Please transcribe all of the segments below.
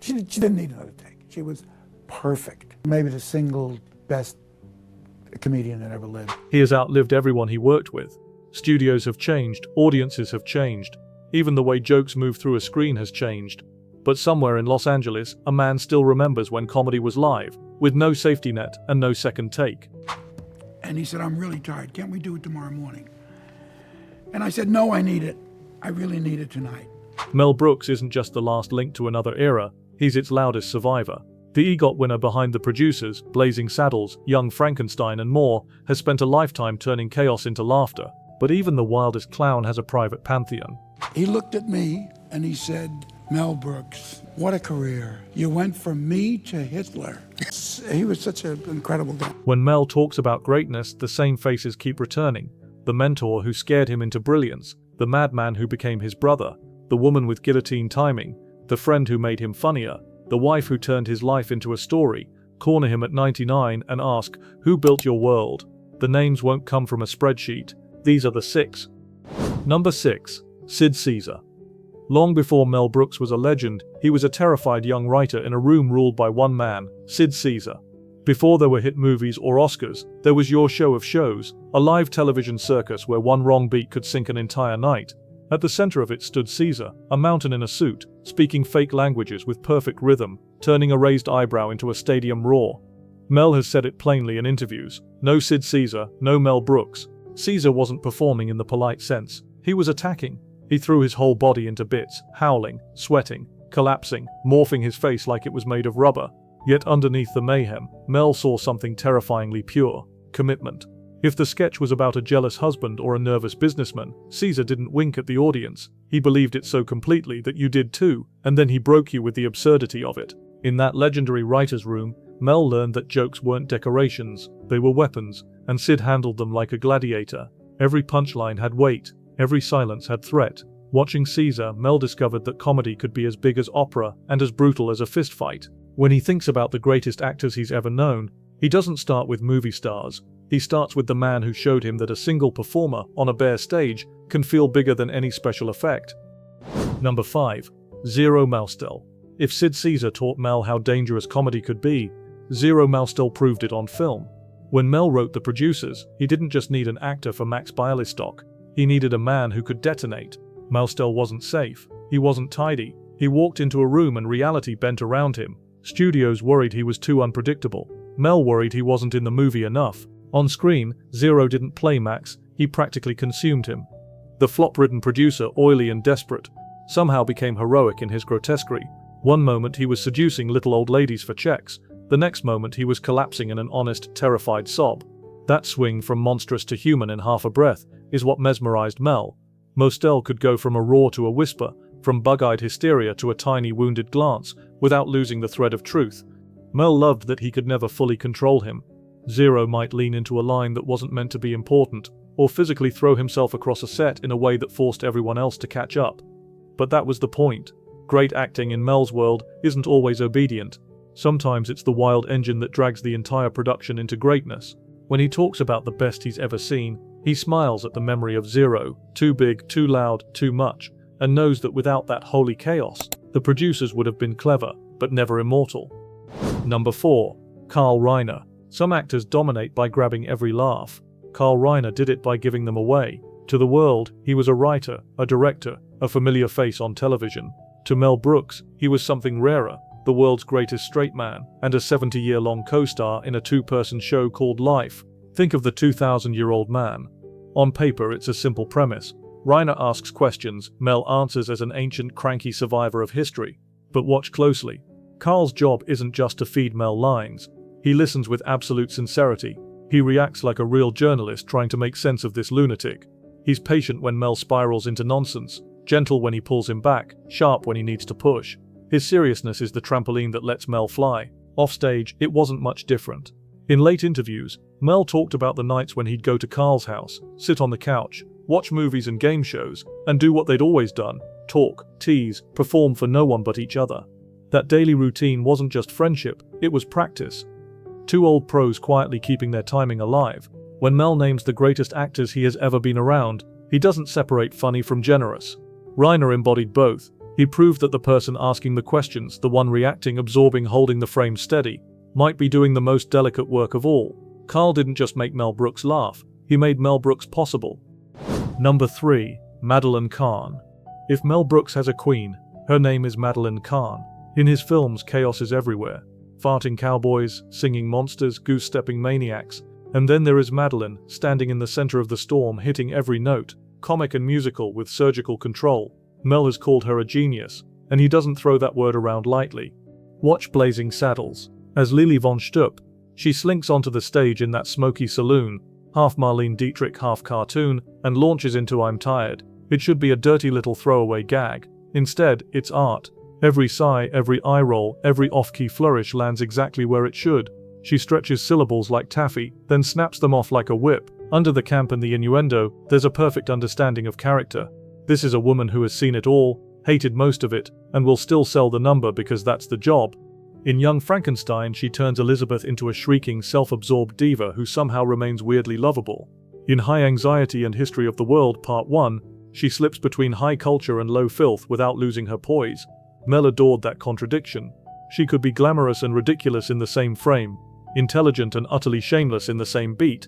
She didn't need another take. She was perfect. Maybe the single best comedian that ever lived. He has outlived everyone he worked with. Studios have changed, audiences have changed. Even the way jokes move through a screen has changed. But somewhere in Los Angeles, a man still remembers when comedy was live, with no safety net and no second take. And he said, I'm really tired. Can't we do it tomorrow morning? And I said, no, I need it. I really need it tonight. Mel Brooks isn't just the last link to another era, he's its loudest survivor. The EGOT winner behind The Producers, Blazing Saddles, Young Frankenstein and more, has spent a lifetime turning chaos into laughter. But even the wildest clown has a private pantheon. He looked at me and he said, Mel Brooks, what a career. You went from me to Hitler. He was such an incredible guy. When Mel talks about greatness, the same faces keep returning. The mentor who scared him into brilliance, the madman who became his brother, the woman with guillotine timing, the friend who made him funnier, the wife who turned his life into a story. Corner him at 99 and ask, who built your world? The names won't come from a spreadsheet. These are the 6. Number 6. Sid Caesar. Long before Mel Brooks was a legend, he was a terrified young writer in a room ruled by one man, Sid Caesar. Before there were hit movies or Oscars, there was Your Show of Shows, a live television circus where one wrong beat could sink an entire night. At the center of it stood Caesar, a mountain in a suit, speaking fake languages with perfect rhythm, turning a raised eyebrow into a stadium roar. Mel has said it plainly in interviews. No Sid Caesar, no Mel Brooks. Caesar wasn't performing in the polite sense. He was attacking. He threw his whole body into bits, howling, sweating, collapsing, morphing his face like it was made of rubber. Yet underneath the mayhem, Mel saw something terrifyingly pure: commitment. If the sketch was about a jealous husband or a nervous businessman, Caesar didn't wink at the audience. He believed it so completely that you did too, and then he broke you with the absurdity of it. In that legendary writer's room, Mel learned that jokes weren't decorations, they were weapons, and Sid handled them like a gladiator. Every punchline had weight, every silence had threat. Watching Caesar, Mel discovered that comedy could be as big as opera and as brutal as a fistfight. When he thinks about the greatest actors he's ever known, he doesn't start with movie stars. He starts with the man who showed him that a single performer on a bare stage can feel bigger than any special effect. Number 5. Zero Mostel. If Sid Caesar taught Mel how dangerous comedy could be, Zero Mostel proved it on film. When Mel wrote The Producers, he didn't just need an actor for Max Bialystock. He needed a man who could detonate. Mostel wasn't safe. He wasn't tidy. He walked into a room and reality bent around him. Studios worried he was too unpredictable. Mel worried he wasn't in the movie enough. On screen, Zero didn't play Max, he practically consumed him. The flop-ridden producer, oily and desperate, somehow became heroic in his grotesquerie. One moment he was seducing little old ladies for checks, the next moment he was collapsing in an honest, terrified sob. That swing from monstrous to human in half a breath is what mesmerized Mel. Mostel could go from a roar to a whisper, from bug-eyed hysteria to a tiny wounded glance, without losing the thread of truth. Mel loved that he could never fully control him. Zero might lean into a line that wasn't meant to be important, or physically throw himself across a set in a way that forced everyone else to catch up. But that was the point. Great acting in Mel's world isn't always obedient. Sometimes it's the wild engine that drags the entire production into greatness. When he talks about the best he's ever seen, he smiles at the memory of Zero, too big, too loud, too much, and knows that without that holy chaos, the producers would have been clever, but never immortal. Number 4. Carl Reiner. Some actors dominate by grabbing every laugh. Carl Reiner did it by giving them away. To the world, he was a writer, a director, a familiar face on television. To Mel Brooks, he was something rarer, the world's greatest straight man, and a 70-year-long co-star in a two-person show called Life. Think of the 2,000-year-old man. On paper, it's a simple premise. Reiner asks questions, Mel answers as an ancient, cranky survivor of history. But watch closely. Carl's job isn't just to feed Mel lines. He listens with absolute sincerity. He reacts like a real journalist trying to make sense of this lunatic. He's patient when Mel spirals into nonsense, gentle when he pulls him back, sharp when he needs to push. His seriousness is the trampoline that lets Mel fly. Offstage, it wasn't much different. In late interviews, Mel talked about the nights when he'd go to Carl's house, sit on the couch, watch movies and game shows, and do what they'd always done: talk, tease, perform for no one but each other. That daily routine wasn't just friendship, it was practice. Two old pros quietly keeping their timing alive. When Mel names the greatest actors he has ever been around, he doesn't separate funny from generous. Reiner embodied both. He proved that the person asking the questions, the one reacting, absorbing, holding the frame steady, might be doing the most delicate work of all. Carl didn't just make Mel Brooks laugh, he made Mel Brooks possible. Number 3. Madeline Kahn. If Mel Brooks has a queen, her name is Madeline Kahn. In his films, chaos is everywhere. Farting cowboys, singing monsters, goose-stepping maniacs. And then there is Madeline, standing in the center of the storm, hitting every note, comic and musical with surgical control. Mel has called her a genius, and he doesn't throw that word around lightly. Watch Blazing Saddles. As Lili von Stupp, she slinks onto the stage in that smoky saloon, half Marlene Dietrich, half cartoon, and launches into I'm Tired. It should be a dirty little throwaway gag. Instead, it's art. Every sigh, every eye roll, every off-key flourish lands exactly where it should. She stretches syllables like taffy, then snaps them off like a whip. Under the camp and the innuendo, there's a perfect understanding of character. This is a woman who has seen it all, hated most of it, and will still sell the number because that's the job. In Young Frankenstein, she turns Elizabeth into a shrieking, self-absorbed diva who somehow remains weirdly lovable. In High Anxiety and History of the World Part 1, she slips between high culture and low filth without losing her poise. Mel adored that contradiction. She could be glamorous and ridiculous in the same frame, intelligent and utterly shameless in the same beat.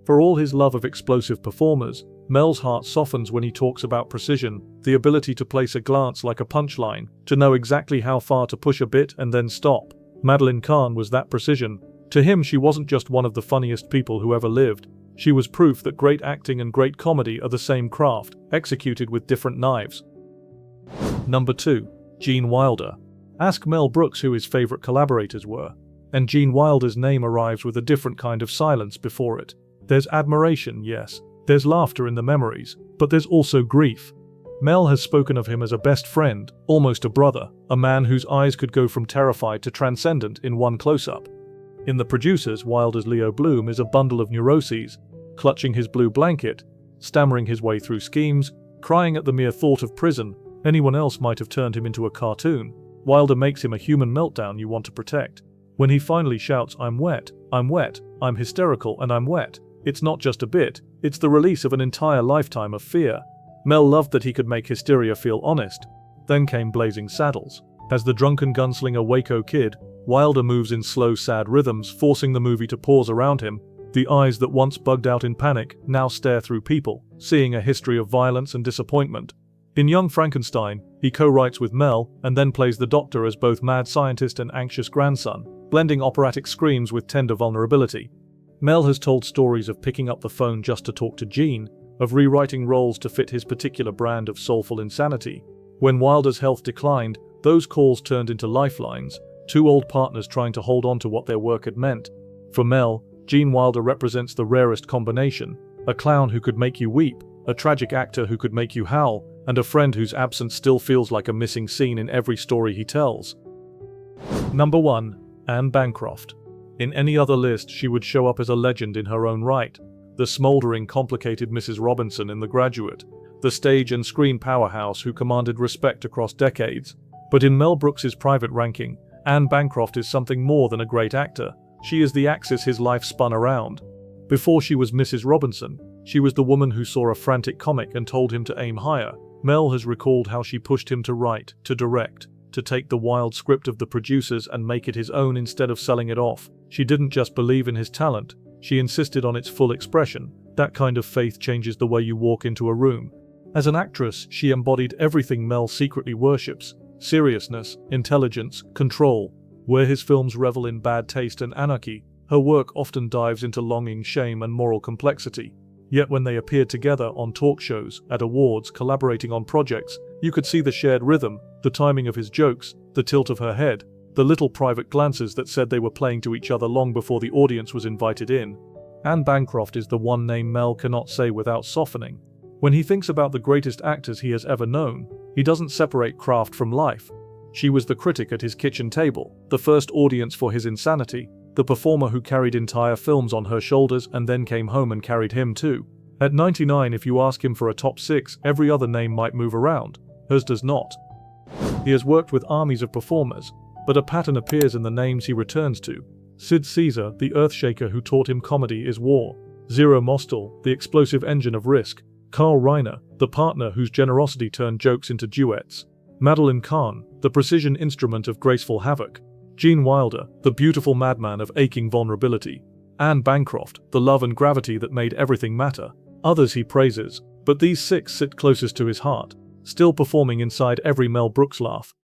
For all his love of explosive performers, Mel's heart softens when he talks about precision, the ability to place a glance like a punchline, to know exactly how far to push a bit and then stop. Madeline Kahn was that precision. To him, she wasn't just one of the funniest people who ever lived. She was proof that great acting and great comedy are the same craft, executed with different knives. Number 2. Gene Wilder. Ask Mel Brooks who his favorite collaborators were, and Gene Wilder's name arrives with a different kind of silence before it. There's admiration, yes. There's laughter in the memories, but there's also grief. Mel has spoken of him as a best friend, almost a brother, a man whose eyes could go from terrified to transcendent in one close-up. In The Producers, Wilder's Leo Bloom is a bundle of neuroses, clutching his blue blanket, stammering his way through schemes, crying at the mere thought of prison. Anyone else might have turned him into a cartoon. Wilder makes him a human meltdown you want to protect. When he finally shouts, I'm wet, I'm hysterical, and I'm wet, it's not just a bit, it's the release of an entire lifetime of fear. Mel loved that he could make hysteria feel honest. Then came Blazing Saddles. As the drunken gunslinger Waco Kid, Wilder moves in slow, sad rhythms, forcing the movie to pause around him. The eyes that once bugged out in panic now stare through people, seeing a history of violence and disappointment. In Young Frankenstein, he co-writes with Mel and then plays the doctor as both mad scientist and anxious grandson, blending operatic screams with tender vulnerability. Mel has told stories of picking up the phone just to talk to Gene, of rewriting roles to fit his particular brand of soulful insanity. When Wilder's health declined, those calls turned into lifelines, two old partners trying to hold on to what their work had meant. For Mel, Gene Wilder represents the rarest combination: a clown who could make you weep, a tragic actor who could make you howl, and a friend whose absence still feels like a missing scene in every story he tells. Number 1. Anne Bancroft. In any other list, she would show up as a legend in her own right. The smoldering, complicated Mrs. Robinson in The Graduate, the stage and screen powerhouse who commanded respect across decades. But in Mel Brooks's private ranking, Anne Bancroft is something more than a great actor. She is the axis his life spun around. Before she was Mrs. Robinson, she was the woman who saw a frantic comic and told him to aim higher. Mel has recalled how she pushed him to write, to direct, to take the wild script of The Producers and make it his own instead of selling it off. She didn't just believe in his talent, she insisted on its full expression. That kind of faith changes the way you walk into a room. As an actress, she embodied everything Mel secretly worships: seriousness, intelligence, control. Where his films revel in bad taste and anarchy, her work often dives into longing, shame, and moral complexity. Yet when they appeared together on talk shows, at awards, collaborating on projects, you could see the shared rhythm, the timing of his jokes, the tilt of her head, the little private glances that said they were playing to each other long before the audience was invited in. Anne Bancroft is the one name Mel cannot say without softening. When he thinks about the greatest actors he has ever known, he doesn't separate craft from life. She was the critic at his kitchen table, the first audience for his insanity, the performer who carried entire films on her shoulders and then came home and carried him too. At 99, if you ask him for a top 6, every other name might move around. Hers does not. He has worked with armies of performers, but a pattern appears in the names he returns to. Sid Caesar, the earthshaker who taught him comedy is war. Zero Mostel, the explosive engine of risk. Carl Reiner, the partner whose generosity turned jokes into duets. Madeline Kahn, the precision instrument of graceful havoc. Gene Wilder, the beautiful madman of aching vulnerability. Anne Bancroft, the love and gravity that made everything matter. Others he praises, but these 6 sit closest to his heart, still performing inside every Mel Brooks laugh.